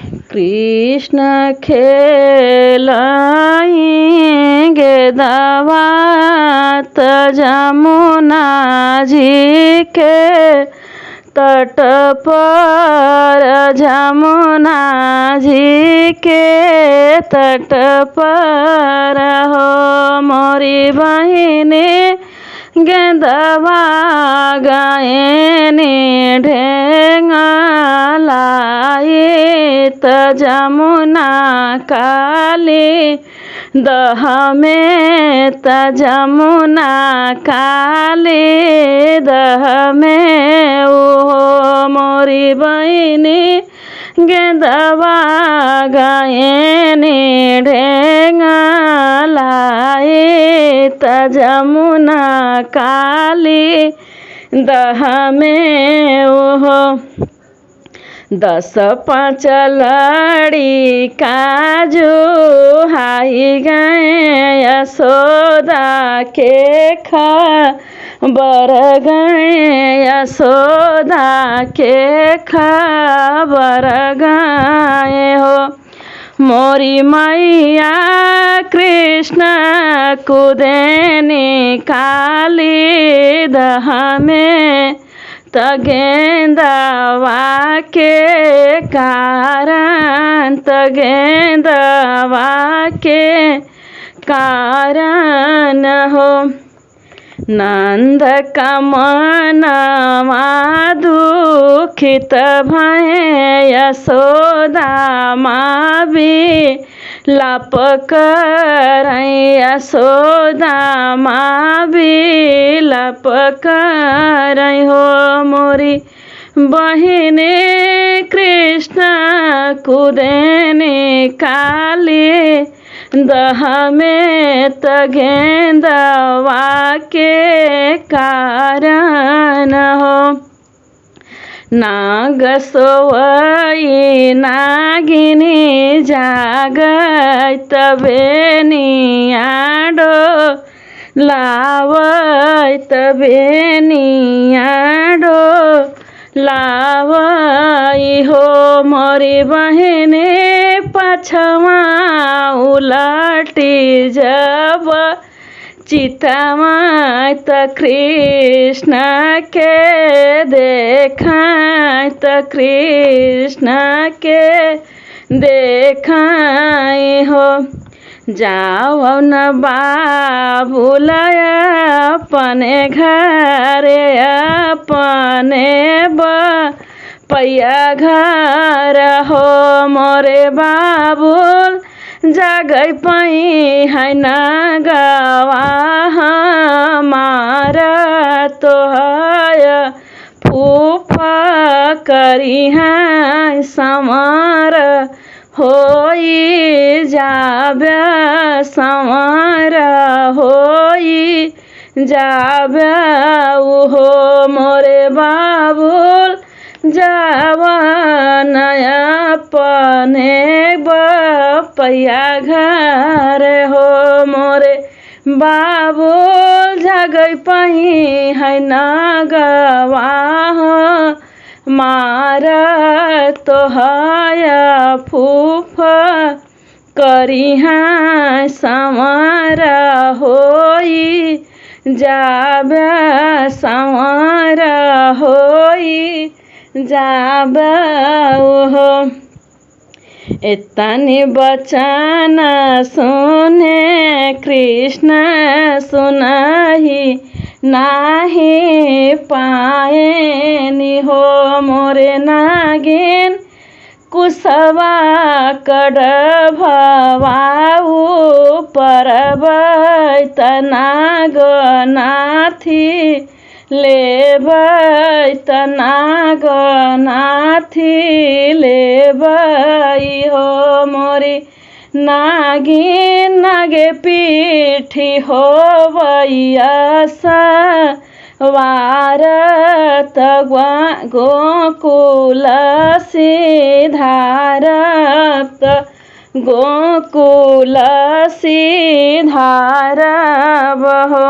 कृष्ण खेलाएंगे दावात जमुना जी के तट पर, जमुना जी के तट पर हो मोरी बहिनी गेंदवा गायनी ढेंगा लाइत जमुना काली दह में त जमुना काली दह में ओ मोरी बहिनी गेंदवा गायनी ढेंगा लाइत जमुना काली दह में ओहो 10-5 लड़ी काजू हाई गए यशोदा के खबर गए, यशोदा के खबर गए हो मोरी मैया कृष्ण कुदेनी काली दह में त गेंदवा के कारण, त गेंदवा के कारण हो नंद का मनवा दुखित भय यशोदा माँ भी लाप कर, यशोदा माँ भी लाप कर हो मोरी बहिनी कृष्ण कुदेनी काली दह में त गेंदवा के कारण हो नाग सोवई नागिनी जागत बेनियाडो लावत बेनियाडो लावई हो मोरी बहिनी पछवा उलटी जब चितवा त कृष्ण के देखा त कृष्ण के देखाई हो जाओ न बाबुलय अपने घरे अपने पैया घर हो मोरे बाबुल जगै पई है न गवा हमारा तो है फूफा करी है संवर होई जाबे संवर होई जाबे हो मोरे बाबुल जावा नया पने पैया घर हो मोरे बाबुल जगै पही है न गवा मार तो है फूफ करी है संवर होई जाबे संवर होई जाबे हो इतनी बचन सुने कृष्ण सुनहि नाही पाए नि हो मोरे नागिन कुशवा कड भवाऊ परबै नाग नाथी लेबै नाग नाथी लेबै हो मोरी नागिन नागे पीठी होवैयस वारत गोकुल सिधारत गोकुल सिधारब हो।